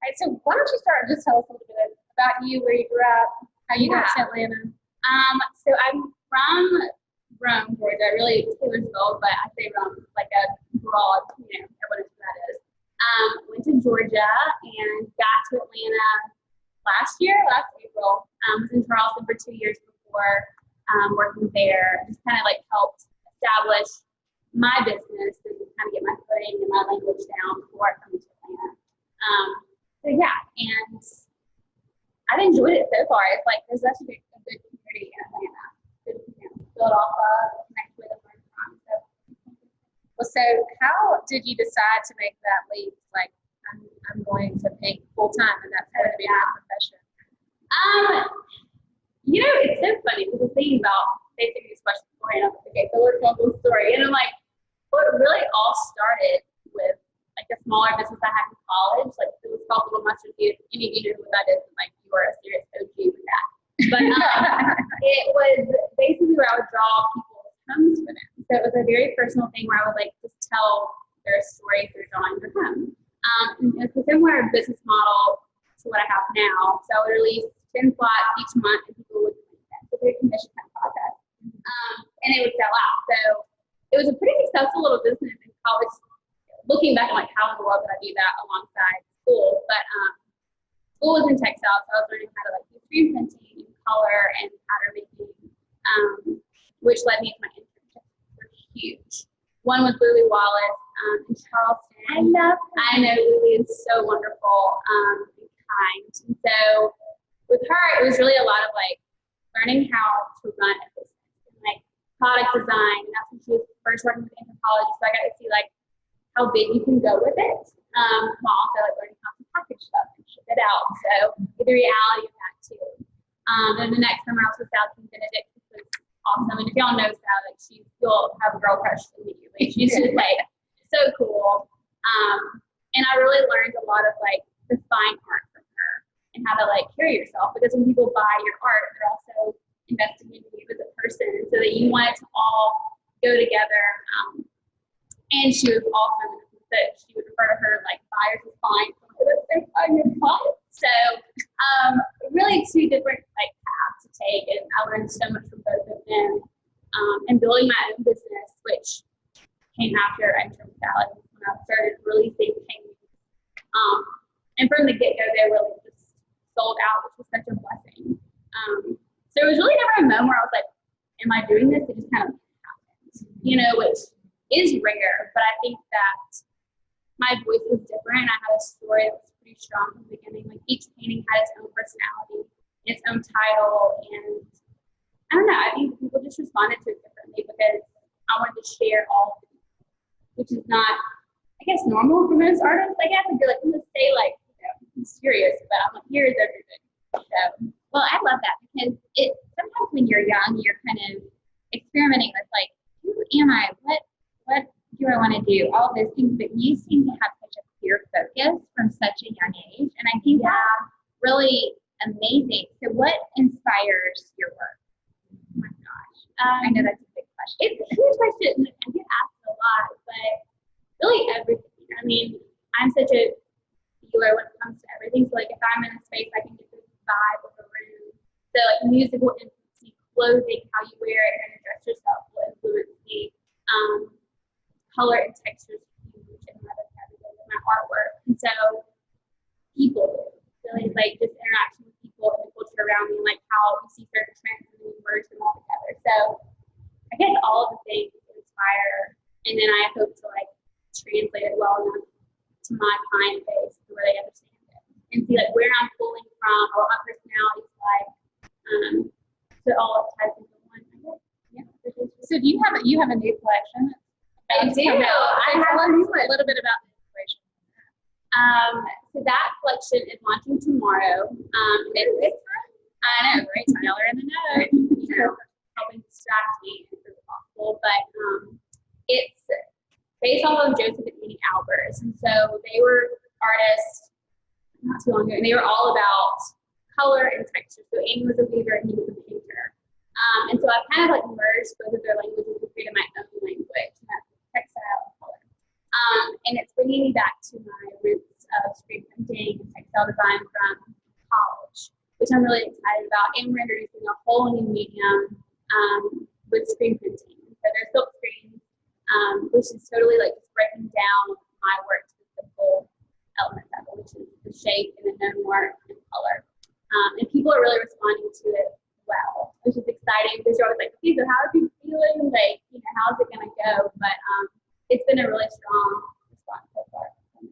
right, so why don't you start and just tell us a little bit about you, where you grew up, how you got to Atlanta. So I'm from Rome, Georgia, really Taylorsville, but I say Rome like a broad, everyone knows who that is. Went to Georgia and got to Atlanta last April. Was in Charleston for 2 years before working there. Just kind of like helped establish my business and kind of get my footing and my language down before I come to Atlanta. So yeah, and I've enjoyed it so far. It's like there's such a good community in Atlanta to build off of, connect with, and learn from. So how did you decide to make that leap? Like, I'm going to paint full time, and that's going to be my profession. It's so funny because I was thinking about basically these questions beforehand. Okay, so let's tell the story. And I'm like, well, it really all started with like a smaller business I had in college. Like it was called Little Mustard Youth. Any of you know who that is? Like you are a serious OG with that. But it was basically where I would draw people's homes for them. So it was a very personal thing where I would like just tell their story through drawing their home. And it's a similar business model to what I have now. So I would release 10 plots each month and people would complete them. So very commission kind of process. And it would sell out. So it was a pretty successful little business in college. Looking back, I'm like, how in the world did I do that alongside school? But school was in textiles, so I was learning how to like do screen printing and color and pattern making, which led me to my internships, which were huge. One was Lily Wallace in Charleston. I know Lily is so wonderful and kind. And so with her, it was really a lot of like learning how to run a business and like product design. And that's when she was first working with anthropology. So I got to see like how big you can go with it, while also like learning how to package stuff and ship it out. So the reality of that too. And the next summer I was with Sally Benedict, which was awesome. And if y'all know Sally, like you'll have a girl crush immediately. She's just like so cool. And I really learned a lot of like the fine art from her and how to like carry yourself, because when people buy your art, they're also investing in you as a person, so that you want it to all go together. And she was awesome that she would refer to her like buyers as clients. So really two different like paths to take, and I learned so much from both of them. And building my own business, which came after I turned salad when I started releasing paintings. And from the get-go, they really just sold out, which was such a blessing. So it was really never a moment where I was like, am I doing this? It just kind of happened, which is rare, but I think that my voice was different. I had a story that was pretty strong from the beginning. Like each painting had its own personality, its own title, and I don't know, I think people just responded to it differently because I wanted to share all of it, which is not, I guess, normal for most artists. I guess if you're like, I'm gonna stay like, mysterious, but I'm like, here's everything. So, well, I love that because it sometimes when you're young, you're kind of experimenting with like, who am I? What do I want to do? All of those things, but you seem to have such a clear focus from such a young age, and I think that's really amazing. So, what inspires your work? Oh my gosh, I know that's a big question. It's a huge question. I get asked a lot, but really everything. I mean, I'm such a feeler when it comes to everything. So, like, if I'm in a space, I can get the vibe of the room. So, like, music will influence me, clothing, how you wear it, and dress yourself will influence me. Color and texture is huge in my vocabulary, my artwork. And so people, really like just interaction with people and the culture around me, and like how we see certain trends and we merge them all together. So I guess all of the things inspire, and then I hope to like translate it well enough to my client base to where they understand it and see like where I'm pulling from or what my personality is like. So all of ties into one, I guess. Yeah. So do you have a new collection? I do. I have a little bit about the inspiration. So that collection is launching tomorrow. I know, right? So y'all are in the know. Helping distract me as possible. But it's based off of Joseph and Annie Albers. And so they were artists not too long ago, and they were all about color and texture. So Annie was a weaver and he was a painter. And so I've kind of like merged both of their languages to create my own language, and that's textile and color. And it's bringing me back to my roots of screen printing and textile design from college, which I'm really excited about. And we're introducing a whole new medium with screen printing. So there's silk screens, which is totally like just breaking down my work to the simple elements of it, which is the shape and the no more and color. And people are really responding to it well, which is exciting because you're always like, okay, so how are people feeling? Like, how's it gonna go? But it's been a really strong response so far. I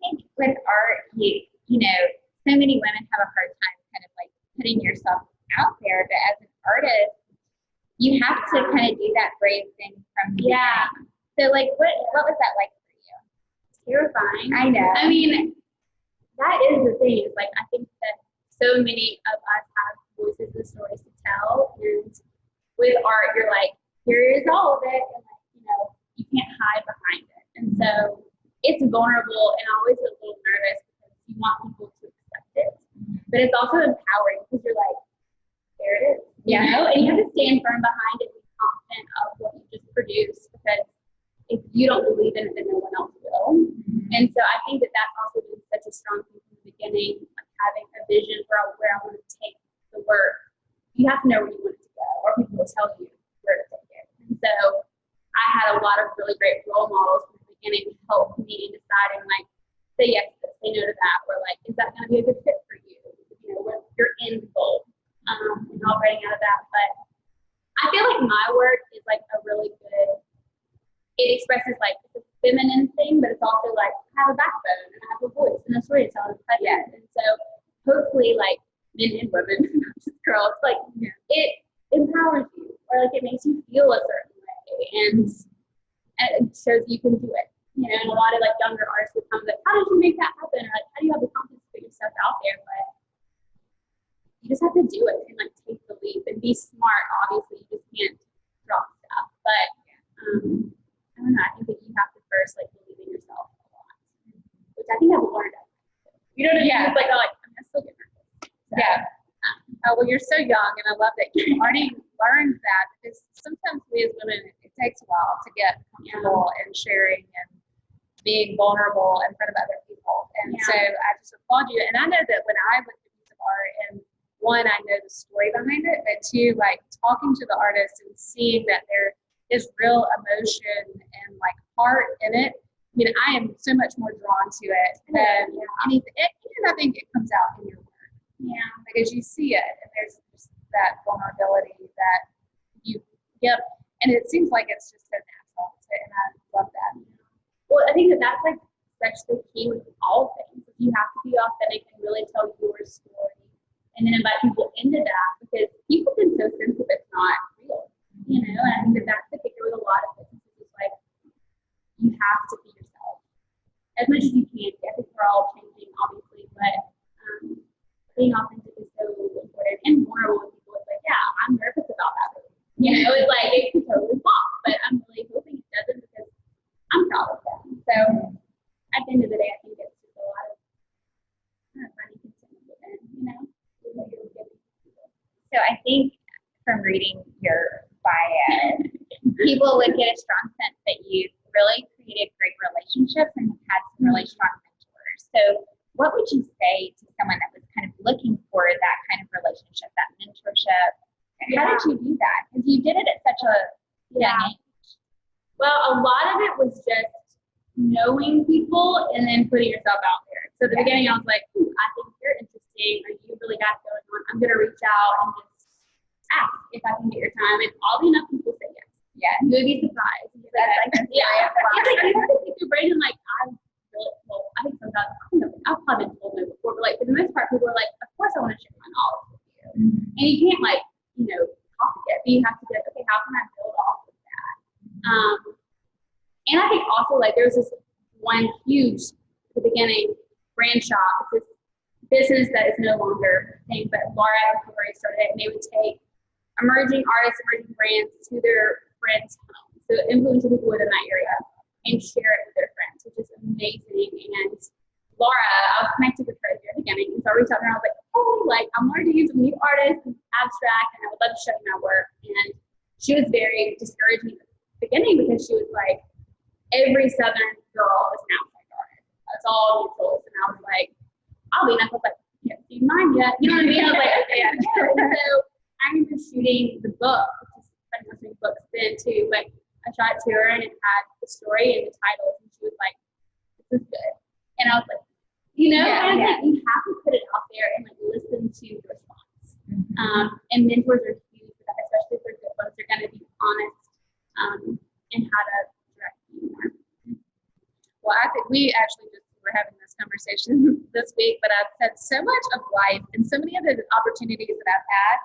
think with art, so many women have a hard time kind of like putting yourself out there, but as an artist, you have to kind of do that brave thing from the beginning. So like, what was that like for you? Terrifying. I know. I mean, that is the thing. Is like I think that so many of us have voices and stories to tell, and with art, you're like, here is all of it, and like, you can't hide behind it. And so it's vulnerable, and I always get a little nervous because you want people to accept it, but it's also empowering because you're like, there it is, and you have to stand firm behind it and be confident of what you just produced, because if you don't believe in it, then no one else will. And so I think that that's also been such a strong thing from the beginning, like having a vision for where I want to take the work. You have to know where you want it to go, or people will tell you where to take it. And so I had a lot of really great role models from the beginning to help me in deciding, like, say yes to this, say no to that, or like, is that going to be a good fit for you? What's your end goal? And all writing out of that. But I feel like my work is like a really good, it expresses like it's a feminine thing, but it's also like I have a backbone and I have a voice and a story to tell and present. And so hopefully like men and women, not just girls, like it empowers you, or like it makes you feel a certain way, and it shows you can do it. And a lot of like younger artists will come like, how did you make that happen? Or like, how do you have the confidence to put yourself out there? But you just have to do it and like take the leap and be smart. Obviously, you just can't drop stuff. But I don't know. I think that you have to first like believe in yourself a lot, which I think I've learned. You know what I mean? It's like, I'm still getting nervous. So, well, you're so young, and I love that you already learned that, because sometimes we as women, it takes a while to get comfortable in sharing and being vulnerable in front of other people. And so I just applaud you. And I know that when I look at a piece of art, and one, I know the story behind it, but two, like talking to the artist and seeing that there is real emotion and like heart in it. I mean, I am so much more drawn to it than anything. And I think it comes out in your work. Because you see it, and there's just that vulnerability that you give. And it seems like it's just so natural, and I love that. Well, I think that that's like such the key with all things. You have to be authentic and really tell your story, and then invite people into that, because people can so sense if it's not real, And I think that that's the kicker with a lot of businesses. Is like, you have to be yourself as much as you can. I think we're all changing, obviously, but being authentic is so important, and vulnerable with people. It's like, I'm nervous about that. It's like it could totally flop, but I'm really hoping it doesn't, because I'm proud of them. So at the end of the day, I think it's just a lot of funny content within, what you're giving people. So I think from reading your bio, people would get a strong sense that you've really created great relationships and have had some really strong mentors. So what would you say to someone that was kind of looking for that kind of relationship, that mentorship? How did you do that? Because you did it at such a young age. Well, a lot of it was just knowing people and then putting yourself out there. So at the beginning, I was like, I think you're interesting, or you really got going on. I'm going to reach out and just ask if I can get your time. And oddly enough, people say yes. Yeah. You would be surprised. It's like you have to pick your brain, and like, I think sometimes, I've probably been told no before, but like for the most part, people are like, of course I want to share my knowledge with you. And you can't like, copy it, but you have to be like, okay, how can I build off of that? And I think also like there's this one huge, at the beginning, brand shop. It's this business that is no longer a thing, but Laura and Corey started it, and they would take emerging artists, emerging brands to their friends' homes, so influential people within that area, and share it with their friends, which is amazing. And Laura, I was connected with her at the beginning, and so I reached out to her, and I was like, I'm learning to use some new artists and abstract, and I would love to show you my work. And she was very discouraging at the beginning, because she was like, every Southern girl is an abstract artist. That's all you told us. And I was like, I'll be. And I was like, you haven't seen mine yet. You know what I mean? I was like, okay, I know. And so I remember shooting the book, which is fantastic books then too, but I shot it to her and it had the story and the titles, and she was like, this is good. And I was like, you know, like, you have to put it out there and like listen to the response. And mentors are huge for that, especially if they're good ones. They're going to be honest in how to direct you more. Well, I think we actually just were having this conversation this week, but I've said so much of life and so many of the opportunities that I've had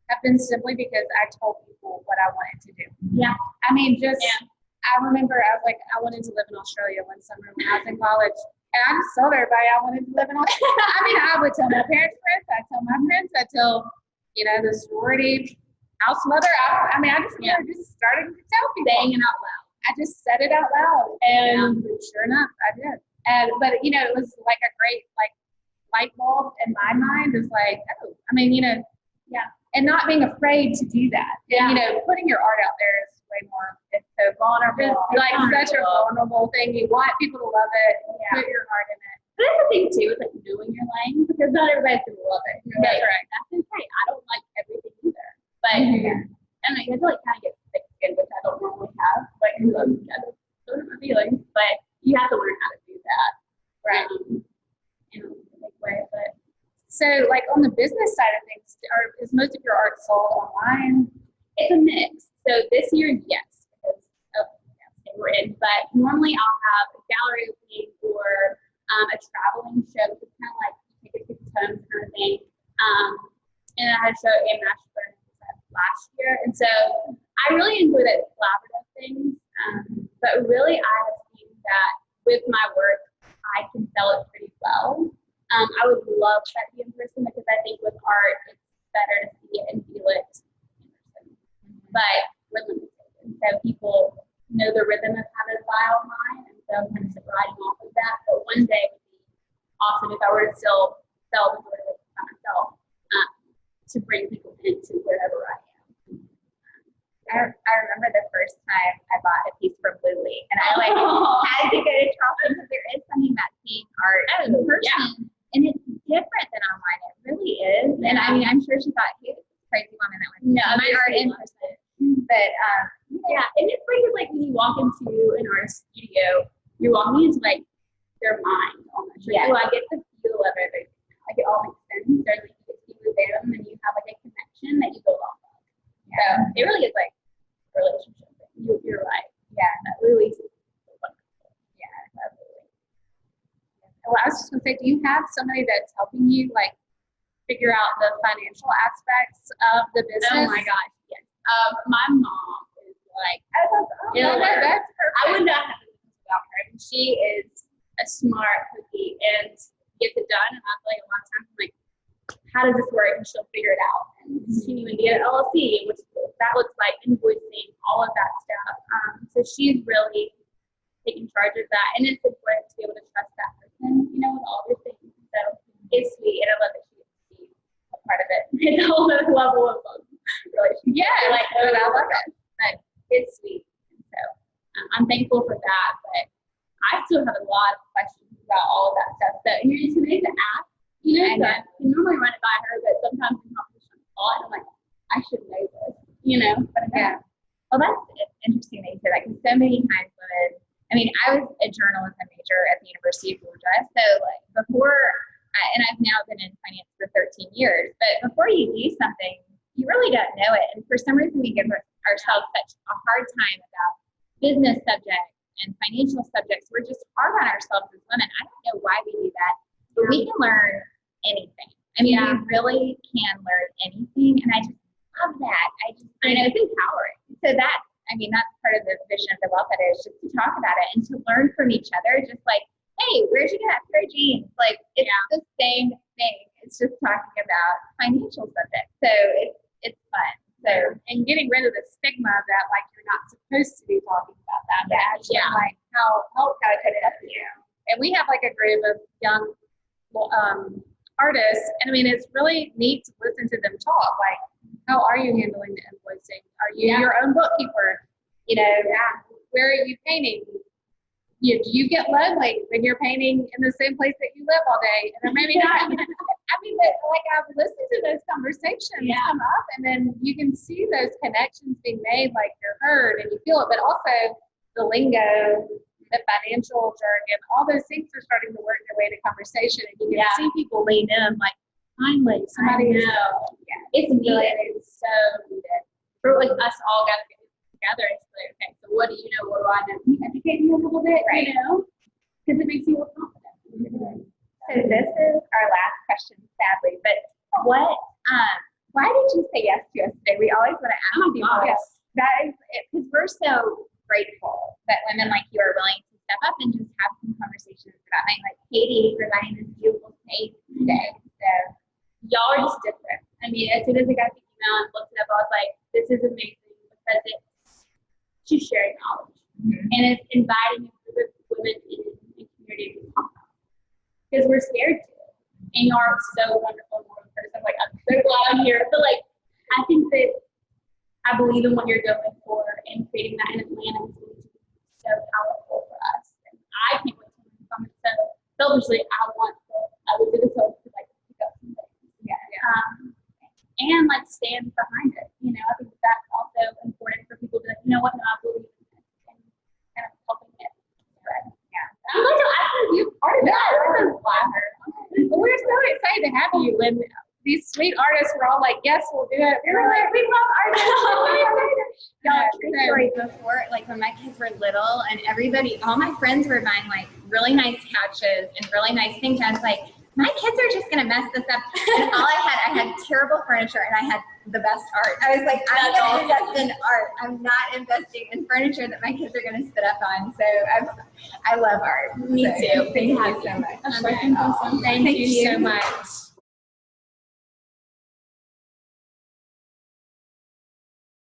have been simply because I told people what I wanted to do. Yeah. I mean, I remember I was like, I wanted to live in Australia one summer when I was in college. And I just told everybody I wanted to live in Australia. I mean, I would tell my parents' friends, I'd tell my friends, I'd tell, the sorority house mother. I just started to tell people. Saying it out loud. I just said it out loud. And sure enough, I did. But it was like a great light bulb in my mind. It's like, and not being afraid to do that. Yeah. And, putting your art out there is way more. It's so vulnerable. It's such a vulnerable thing. You want people to love it. Put your heart in it. But that's the thing too, is like knowing your lane, because not everybody's gonna love it. That's right. That's okay. I don't like everything either. But I mean, you have to like kind of get thick skin, which I don't normally have. Like I don't have feelings, but you have to learn how to do that. Right. In a big way. But so on the business side of things, is most of your art sold online? it's a mix. So this year, yes, because we're in. But normally I'll have a gallery opening or a traveling show, which is kind of like you take a trip home kind of thing. And I had a show in Nashville last year, and so I really enjoy that collaborative things. But really, I have seen that with my work, I can sell it pretty well. I would love that to be in person, because I think with art, it's better to see it and feel it in person. But we're limited, and so people know the rhythm of how to buy online, and so I'm kind of riding off of that. But one day would be awesome if I were to still sell the sort of by myself, to bring people into wherever I am. I remember the first time I bought a piece from Lily, and I had to go to Charleston, because there is something about seeing art in person, and it's different than online. It really is. And I mean, I'm sure she thought, hey, this is crazy woman that wants my art in person. But and it's like when you walk into an artist studio, you're walking into like their mind almost. So I get the feel of everything. Like it all makes sense. There's like you get to be with them, and you have like a connection that you go off of. So it really is like a relationship thing. You're right. Yeah, that Lily's wonderful. Yeah, absolutely. Well, I was just gonna say, do you have somebody that's helping you figure out the financial aspects of the business? Oh my gosh, yes. My mom is like, that's perfect. I would not have a business without her. I mean, she is a smart cookie and gets it done. And I feel like a lot of times I'm like, how does this work? And she'll figure it out. And she knew India LLC, which that looks like invoicing, all of that stuff. So she's really taking charge of that. And it's important to be able to trust that person, with all your things. So it's sweet. And I love that she gets to be a part of it. It's a whole other level of relationship. Yeah, I love it. But it's sweet. And so I'm thankful for that. But I still have a lot of questions about all of that stuff. So you're just amazed to ask. I can normally run it by her, but sometimes in competition and I'm like, I should know this, but Well, that's interesting that you said that, because so many times I was a journalism major at the University of Georgia. So before, and I've now been in finance for 13 years, but before you do something, you really don't know it. And for some reason, we give ourselves such a hard time about business subjects and financial subjects. We're just hard on ourselves as women. I don't know why we do that, but we can learn anything. We really can learn anything. And I just love that. I know it's empowering. So that's part of the vision of the Wealth Edit, is just to talk about it and to learn from each other. Just like, hey, where'd you get that pair of jeans? It's the same thing. It's just talking about financial subjects. So it's fun. So, and getting rid of the stigma that you're not supposed to be talking about that. But actually, how could it up to you? And we have a group of young artists, and it's really neat to listen to them talk. How are you handling the invoicing? Are you your own bookkeeper? Where are you painting? do you get lonely when you're painting in the same place that you live all day? And then maybe not. I mean, but like I've listened to those conversations come up, and then you can see those connections being made, like you're heard and you feel it, but also the lingo, the financial jargon, all those things are starting to work their way to conversation, and you can see people lean in, like, finally, somebody is, it's needed. It's so needed. For like us all got to get together, it's like, okay, so what do you know? What do I know? Can you educate me a little bit, you know? Because it makes you more confident. So this is our last question, sadly, but why did you say yes to us today? We always want to ask people this. That is it, because we're so grateful that women like you are willing to step up and just have some conversations about it. Like Katie providing this beautiful space today. So Y'all are just different. I mean, as soon as I got the email and looked it up, I was like, this is amazing because it's just sharing knowledge. And it's inviting a group of women in the community to talk about it. Because we're scared to. And you are so wonderful in person. Like, I'm so glad I'm here. So, like, I think that I believe in what you're going for, and creating that in Atlanta is going to be so powerful for us. And I can't wait to learn from it. So, selfishly, I would do this so to like pick up some things. And like stand behind it. You know, I think that's also important for people to, like, you know what, no, I believe in this, and kind of helping it spread. I'm glad to ask you part of that. I'm so flattered. well, we're so excited to have you, and these sweet artists were all like, yes, we'll do it. we were like, we love artists. Y'all, true story, before, like when my kids were little and all my friends were buying like really nice couches and really nice things. I was like, my kids are just going to mess this up. And I had terrible furniture and I had the best art. I was like, I'm going to invest in art. I'm not investing in furniture that my kids are going to sit up on. So I love art. Me too. Thank you so much. Awesome. Thank you so much.